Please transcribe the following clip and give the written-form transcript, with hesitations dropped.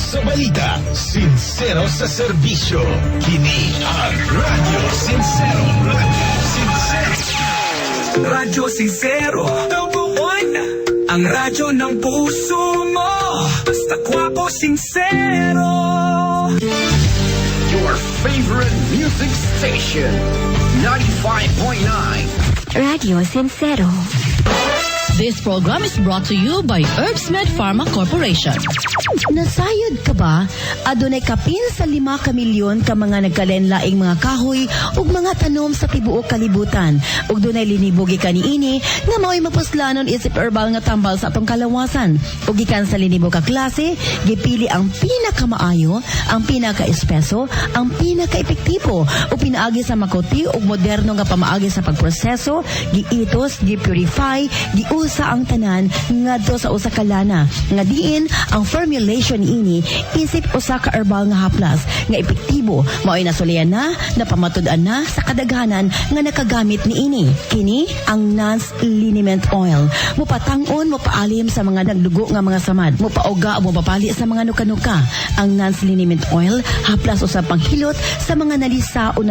sa balita, sincero sa serbisyo. Kini ang Radyo Sincero. Radyo Sincero, number one. Ang radyo ng puso mo. Basta kwapo sincero. Your favorite music station, 95.9. Radio Sincero. This program is brought to you by Herbsmed Pharma Corporation. Nasayod ka ba? Adunay kapin sa 5 kamilyon ka mga nagkalenlaing mga kahoy ug mga tanom sa tibuok kalibutan. Ug dunay linibogi kaniini nga mao'y mapuslanon isip herbal nga tambal sa atong kalawasan. Ug gikan sa linibo ka klase, gipili ang pinakamaayo, ang pinaka-espeso, ang pinaka-epektibo ug pinaagi sa makuti ug moderno nga pamaagi sa pagproseso, giitos, gipurify, giusa ang tanan ngadto sa usa ka lana. Nga diin ang formulation ini isip usa ka herbal nga haplas nga epektibo mao'y nasulian na napamatud-an na sa kadaghanan nga nakagamit niini. Kini ang Nance Liniment Oil. Mupatang-on, mupaalim sa mga nagdugo nga mga samad. Mupauga o mupapali sa mga nuka-nuka. Ang Nance Liniment Oil haplas usab panghilot sa mga nalisa o